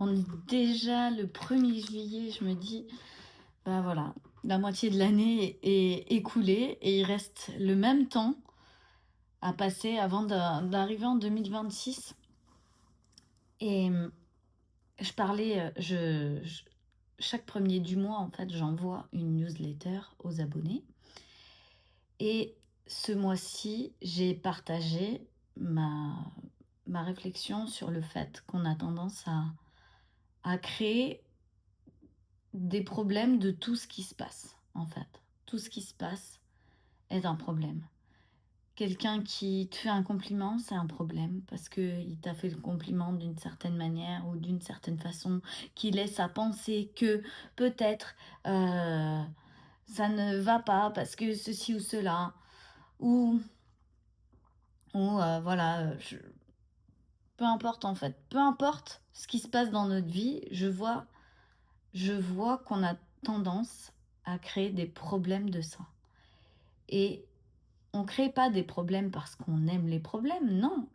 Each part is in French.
On est déjà le 1er juillet, je me dis: «Bah, voilà, la moitié de l'année est écoulée et il reste le même temps à passer avant d'arriver en 2026». Et je parlais, chaque premier du mois, en fait, j'envoie une newsletter aux abonnés et ce mois-ci, j'ai partagé ma réflexion sur le fait qu'on a tendance à créer des problèmes de tout ce qui se passe, en fait. Tout ce qui se passe est un problème. Quelqu'un qui te fait un compliment, c'est un problème parce qu'il t'a fait le compliment d'une certaine manière ou d'une certaine façon qui laisse à penser que peut-être, ça ne va pas parce que ceci ou cela ou voilà, je peu importe en fait, peu importe ce qui se passe dans notre vie, je vois qu'on a tendance à créer des problèmes de ça et on crée pas des problèmes parce qu'on aime les problèmes, non.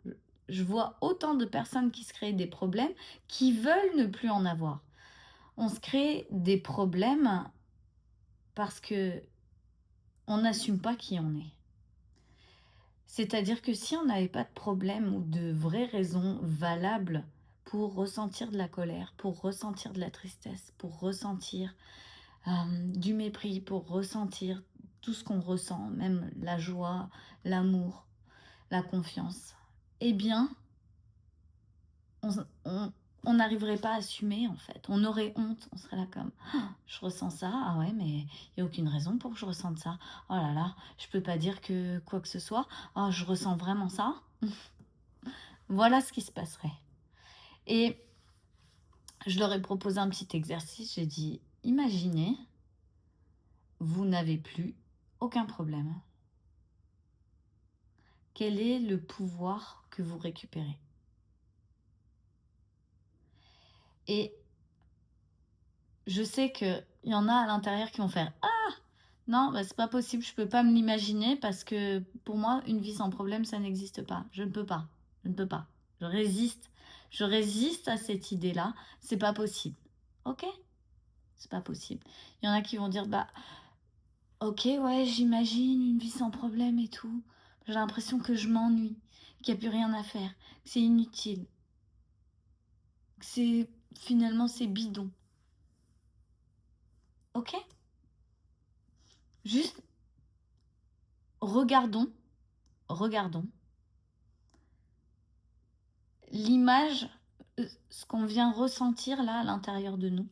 Je vois autant de personnes qui se créent des problèmes, qui veulent ne plus en avoir. On se crée des problèmes parce qu'on n'assume pas qui on est. C'est-à-dire que si on n'avait pas de problème ou de vraies raisons valables pour ressentir de la colère, pour ressentir de la tristesse, pour ressentir du mépris, pour ressentir tout ce qu'on ressent, même la joie, l'amour, la confiance, eh bien, on on n'arriverait pas à assumer, en fait. On aurait honte, on serait là comme: «Ah, je ressens ça, ah ouais, mais il y a aucune raison pour que je ressente ça. Oh là là, je peux pas dire que quoi que ce soit. Oh, je ressens vraiment ça». Voilà ce qui se passerait et je leur ai proposé un petit exercice, j'ai dit: «Imaginez, vous n'avez plus aucun problème. Quel est le pouvoir que vous récupérez?» Et je sais qu'il y en a à l'intérieur qui vont faire: «Ah! Non, bah, c'est pas possible, je peux pas me l'imaginer parce que pour moi, une vie sans problème, ça n'existe pas. Je ne peux pas, je ne peux pas. Je résiste à cette idée-là, c'est pas possible». OK, c'est pas possible. Il y en a qui vont dire: «Bah, OK, ouais, j'imagine une vie sans problème et tout. J'ai l'impression que je m'ennuie, qu'il y a plus rien à faire, que c'est inutile, que c'est bidon». OK, juste regardons regardons l'image, ce qu'on vient ressentir là à l'intérieur de nous,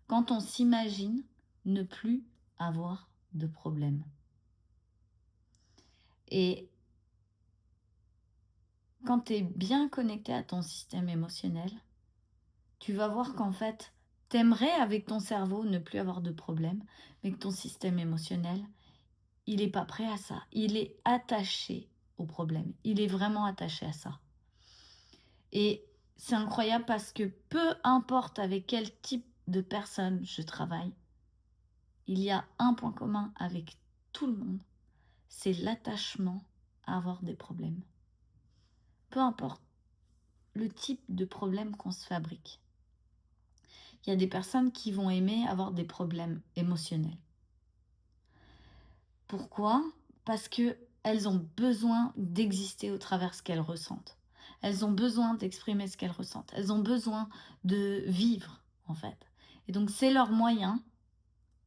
quand on s'imagine ne plus avoir de problème. Et quand tu es bien connecté à ton système émotionnel, tu vas voir qu'en fait, t'aimerais avec ton cerveau ne plus avoir de problème, mais que ton système émotionnel, il est pas prêt à ça. Il est attaché au problème. Il est vraiment attaché à ça. Et c'est incroyable parce que peu importe avec quel type de personne je travaille, il y a un point commun avec tout le monde, c'est l'attachement à avoir des problèmes. Peu importe le type de problème qu'on se fabrique. Il y a des personnes qui vont aimer avoir des problèmes émotionnels. Pourquoi? Parce qu'elles ont besoin d'exister au travers ce qu'elles ressentent. Elles ont besoin d'exprimer ce qu'elles ressentent. Elles ont besoin de vivre, en fait. Et donc, c'est leur moyen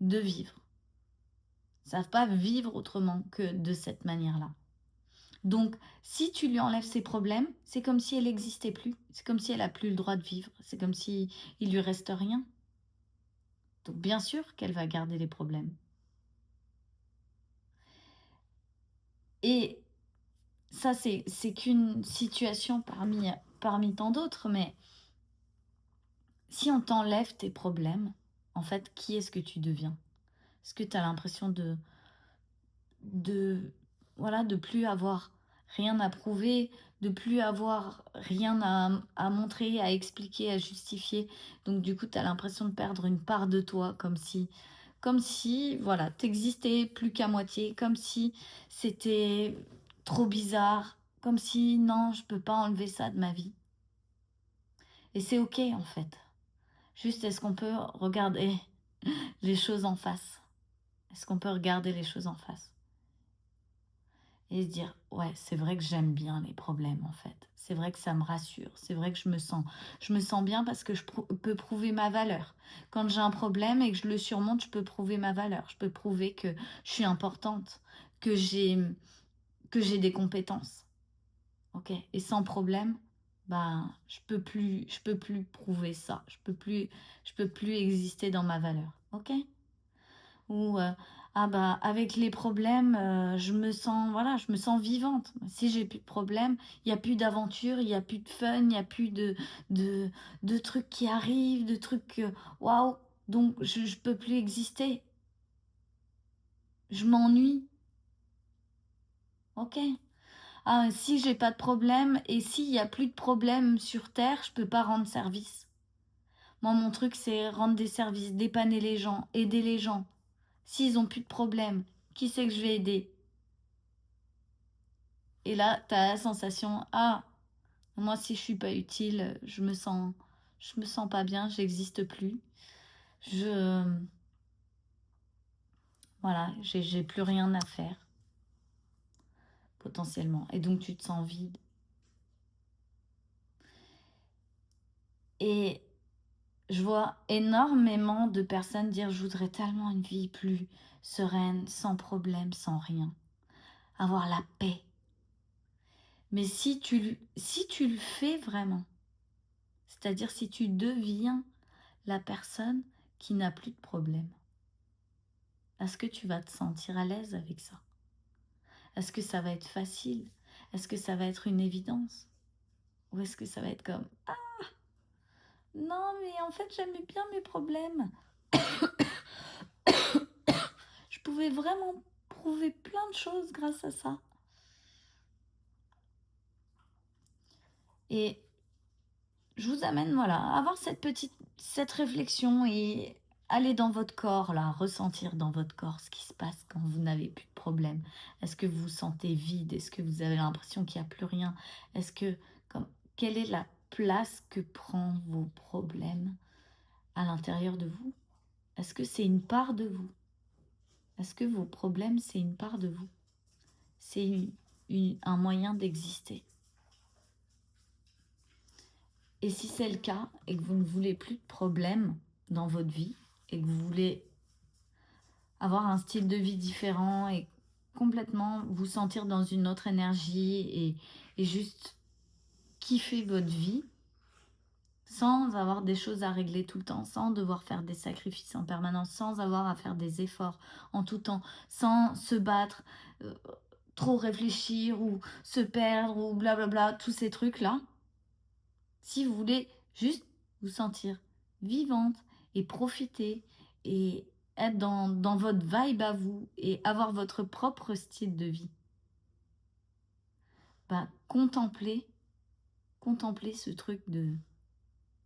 de vivre. Elles ne savent pas vivre autrement que de cette manière-là. Donc, si tu lui enlèves ses problèmes, c'est comme si elle n'existait plus. C'est comme si elle a plus le droit de vivre. C'est comme si il lui reste rien. Donc, bien sûr qu'elle va garder les problèmes. Et ça, c'est qu'une situation parmi tant d'autres, mais si on t'enlève tes problèmes, en fait, qui est-ce que tu deviens? Est-ce que tu as l'impression de voilà, de plus avoir rien à prouver, de plus avoir rien à montrer, à expliquer, à justifier? Donc du coup, tu as l'impression de perdre une part de toi, comme si, voilà, tu plus qu'à moitié, comme si c'était trop bizarre, comme si: «Non, je peux pas enlever ça de ma vie» et c'est OK, en fait. Juste, est-ce qu'on peut regarder les choses en face? Est-ce qu'on peut regarder les choses en face? Et se dire: «Ouais, c'est vrai que j'aime bien les problèmes, en fait. C'est vrai que ça me rassure. C'est vrai que je me sens bien parce que je peux prouver ma valeur. Quand j'ai un problème et que je le surmonte, je peux prouver ma valeur. Je peux prouver que je suis importante, que j'ai des compétences». OK? Et sans problème, ben, je peux plus prouver ça. Je peux plus exister dans ma valeur. OK? Ou, ah bah, avec les problèmes, je me sens voilà, je me sens vivante. Si j'ai plus de problèmes, il y a plus d'aventure, il y a plus de fun, il y a plus de de trucs qui arrivent, de trucs, waouh! Donc je peux plus exister. Je m'ennuie. OK. Ah, si j'ai pas de problème et s'il y a plus de problèmes sur terre, je peux pas rendre service. Moi, mon truc, c'est rendre des services, dépanner les gens, aider les gens. S'ils ont plus de problèmes, qui c'est que je vais aider? Et là, tu as la sensation: «Ah, moi si je suis pas utile, je me sens pas bien, j'existe plus. Je voilà, j'ai plus rien à faire potentiellement» et donc tu te sens vide et je vois énormément de personnes dire: «Je voudrais tellement une vie plus sereine, sans problème, sans rien, avoir la paix». Mais si tu le fais vraiment, c'est-à-dire si tu deviens la personne qui n'a plus de problème, est-ce que tu vas te sentir à l'aise avec ça? Est-ce que ça va être facile? Est-ce que ça va être une évidence? Ou est-ce que ça va être comme: «Ah non, mais en fait, j'aimais bien mes problèmes. Je pouvais vraiment prouver plein de choses grâce à ça». Et je vous amène, voilà, à avoir cette réflexion et aller dans votre corps, là, ressentir dans votre corps ce qui se passe quand vous n'avez plus de problème. Est-ce que vous vous sentez vide? Est-ce que vous avez l'impression qu'il n'y a plus rien? Est-ce que, comme, quelle est la place que prend vos problèmes à l'intérieur de vous? Est-ce que c'est une part de vous? Est-ce que vos problèmes, c'est une part de vous? C'est un moyen d'exister. Et si c'est le cas et que vous ne voulez plus de problèmes dans votre vie et que vous voulez avoir un style de vie différent et complètement vous sentir dans une autre énergie et juste kiffer votre vie sans avoir des choses à régler tout le temps, sans devoir faire des sacrifices en permanence, sans avoir à faire des efforts en tout temps, sans se battre, euh, trop réfléchir ou se perdre ou blablabla, tous ces trucs-là. Si vous voulez juste vous sentir vivante et profiter et être dans votre vibe à vous et avoir votre propre style de vie, bah, contemplez ce truc de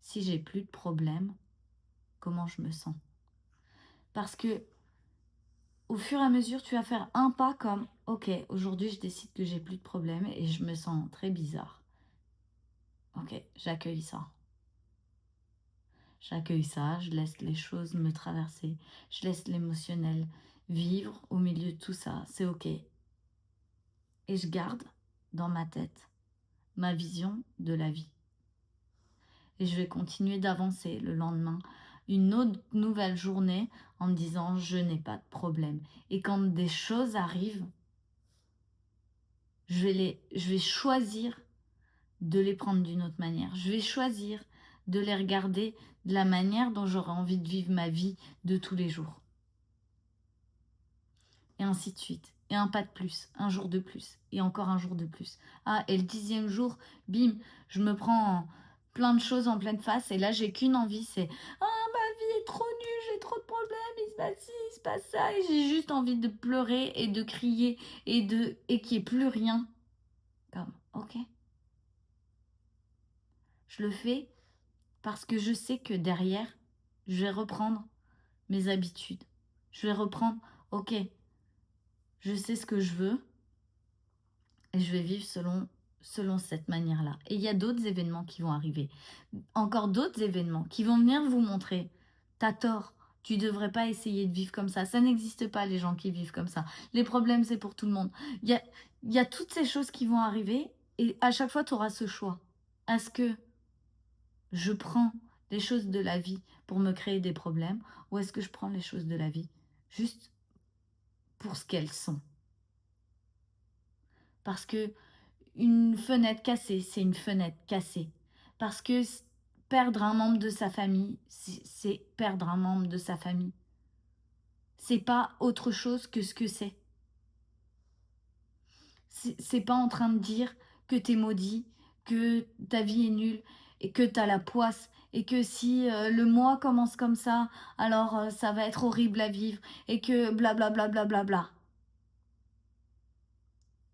si j'ai plus de problème, comment je me sens. Parce que au fur et à mesure, tu vas faire un pas comme ok, aujourd'hui je décide que j'ai plus de problème et je me sens très bizarre. Ok, j'accueille ça. J'accueille ça, je laisse les choses me traverser, je laisse l'émotionnel vivre au milieu de tout ça, c'est ok. Et je garde dans ma tête ma vision de la vie. Et je vais continuer d'avancer le lendemain, une autre nouvelle journée en me disant je n'ai pas de problème. Et quand des choses arrivent, je vais choisir de les prendre d'une autre manière. Je vais choisir de les regarder de la manière dont j'aurais envie de vivre ma vie de tous les jours. Et ainsi de suite. Et un pas de plus, un jour de plus, et encore un jour de plus. Ah, et le 10e jour, bim, je me prends plein de choses en pleine face, et là j'ai qu'une envie, c'est « Ah, ma vie est trop nulle, j'ai trop de problèmes, il se passe ci, il se passe ça », et j'ai juste envie de pleurer et de crier, et qu'il n'y ait plus rien. Comme, ok. Je le fais parce que je sais que derrière, je vais reprendre mes habitudes. Je vais reprendre, ok, je sais ce que je veux et je vais vivre selon selon cette manière-là. Et il y a d'autres événements qui vont arriver. Encore d'autres événements qui vont venir vous montrer, t'as tort, tu devrais pas essayer de vivre comme ça n'existe pas les gens qui vivent comme ça. Les problèmes, c'est pour tout le monde. Il y a toutes ces choses qui vont arriver et à chaque fois, tu auras ce choix. Est-ce que je prends les choses de la vie pour me créer des problèmes ou est-ce que je prends les choses de la vie juste pour ce qu'elles sont? Parce que une fenêtre cassée, c'est une fenêtre cassée. Parce que perdre un membre de sa famille, c'est perdre un membre de sa famille. C'est pas autre chose que ce que c'est. C'est pas en train de dire que t'es maudit, que ta vie est nulle et que t'as la poisse et que si le mois commence comme ça, alors ça va être horrible à vivre et que blablabla. Bla, bla, bla, bla, bla.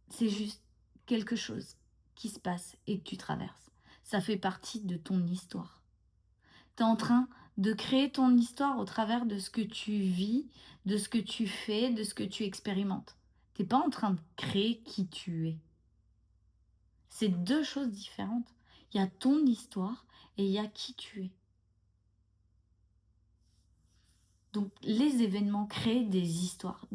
C'est juste quelque chose qui se passe et que tu traverses. Ça fait partie de ton histoire. Tu es en train de créer ton histoire au travers de ce que tu vis, de ce que tu fais, de ce que tu expérimentes. Tu n'es pas en train de créer qui tu es. C'est deux choses différentes. Il y a ton histoire et il y a qui tu es. Donc les événements créent des histoires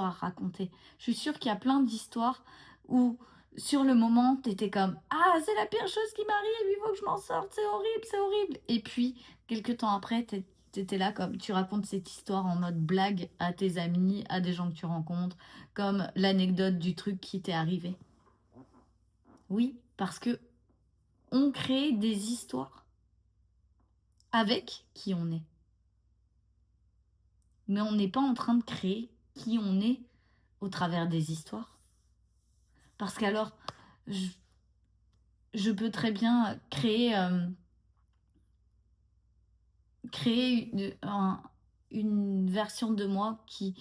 à raconter. Je suis sûre qu'il y a plein d'histoires où sur le moment, tu étais comme « Ah, c'est la pire chose qui m'arrive, il faut que je m'en sorte, c'est horrible, c'est horrible !» Et puis, quelques temps après, t'étais là comme tu racontes cette histoire en mode blague à tes amis, à des gens que tu rencontres, comme l'anecdote du truc qui t'est arrivé. Oui, parce que on crée des histoires avec qui on est. Mais on n'est pas en train de créer qui on est au travers des histoires. Parce qu'alors, je peux très bien créer une version de moi qui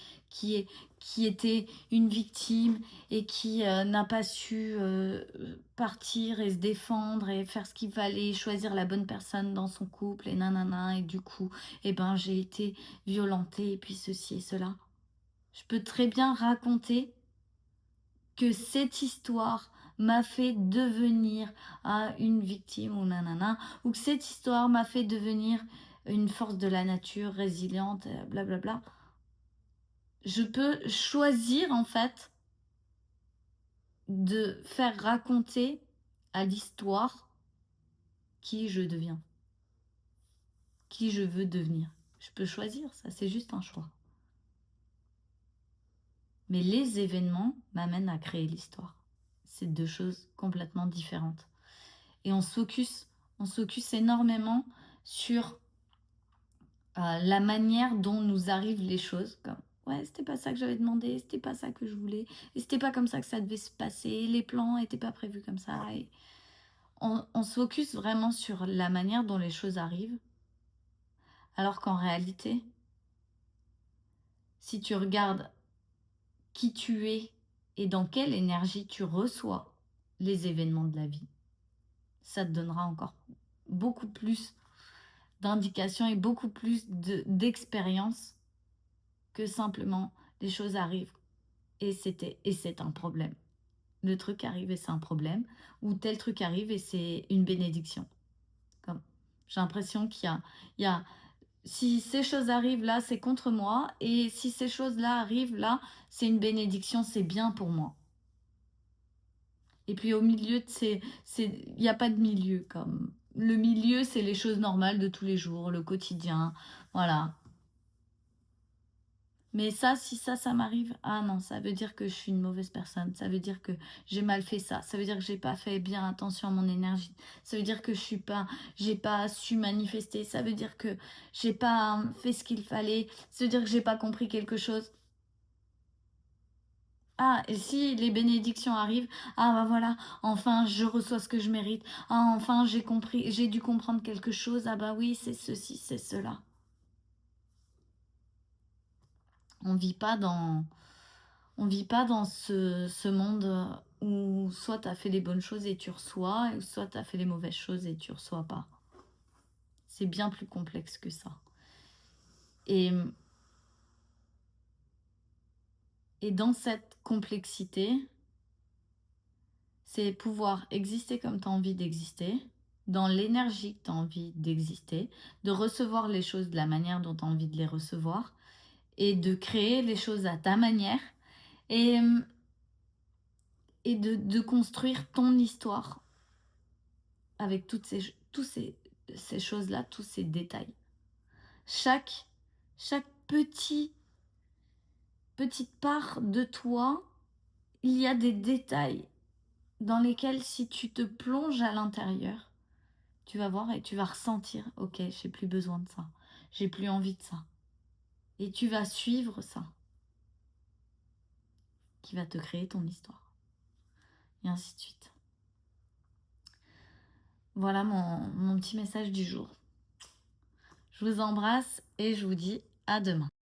était une victime et qui n'a pas su partir et se défendre et faire ce qu'il fallait, choisir la bonne personne dans son couple et nanana, et du coup, eh ben, j'ai été violentée et puis ceci et cela. Je peux très bien raconter que cette histoire m'a fait devenir une victime ou nanana, ou que cette histoire m'a fait devenir une force de la nature, résiliente, blablabla. Je peux choisir en fait de faire raconter à l'histoire qui je deviens, qui je veux devenir. Je peux choisir, ça c'est juste un choix. Mais les événements m'amènent à créer l'histoire. C'est deux choses complètement différentes. Et on se focus énormément sur la manière dont nous arrivent les choses. Comme, ouais, c'était pas ça que j'avais demandé, c'était pas ça que je voulais, et c'était pas comme ça que ça devait se passer, les plans étaient pas prévus comme ça. Et on se focus vraiment sur la manière dont les choses arrivent, alors qu'en réalité, si tu regardes qui tu es et dans quelle énergie tu reçois les événements de la vie, ça te donnera encore beaucoup plus d'indications et beaucoup plus d'expérience que simplement les choses arrivent et c'est un problème. Le truc arrive et c'est un problème, ou tel truc arrive et c'est une bénédiction. Comme j'ai l'impression il y a si ces choses arrivent là, c'est contre moi, et si ces choses-là arrivent là, c'est une bénédiction, c'est bien pour moi. Et puis au milieu, il n'y a pas de milieu. Comme le milieu, c'est les choses normales de tous les jours, le quotidien, voilà. Mais ça, si ça m'arrive, ah non, ça veut dire que je suis une mauvaise personne. Ça veut dire que j'ai mal fait ça. Ça veut dire que j'ai pas fait bien attention à mon énergie. Ça veut dire que j'ai pas su manifester. Ça veut dire que j'ai pas fait ce qu'il fallait. Ça veut dire que j'ai pas compris quelque chose. Ah, et si les bénédictions arrivent, ah bah voilà, enfin je reçois ce que je mérite. Ah, enfin j'ai dû comprendre quelque chose. Ah bah oui, c'est ceci, c'est cela. On vit pas dans ce monde où soit tu as fait les bonnes choses et tu reçois, ou soit tu as fait les mauvaises choses et tu reçois pas. C'est bien plus complexe que ça. Et, et dans cette complexité, c'est pouvoir exister comme tu as envie d'exister, dans l'énergie que tu as envie d'exister, de recevoir les choses de la manière dont tu as envie de les recevoir et de créer les choses à ta manière et, et de construire ton histoire avec ces choses-là, tous ces détails. Chaque petite part de toi, il y a des détails dans lesquels si tu te plonges à l'intérieur, tu vas voir et tu vas ressentir, ok, j'ai plus besoin de ça, j'ai plus envie de ça. Et tu vas suivre ça, qui va te créer ton histoire. Et ainsi de suite. Voilà mon petit message du jour. Je vous embrasse et je vous dis à demain.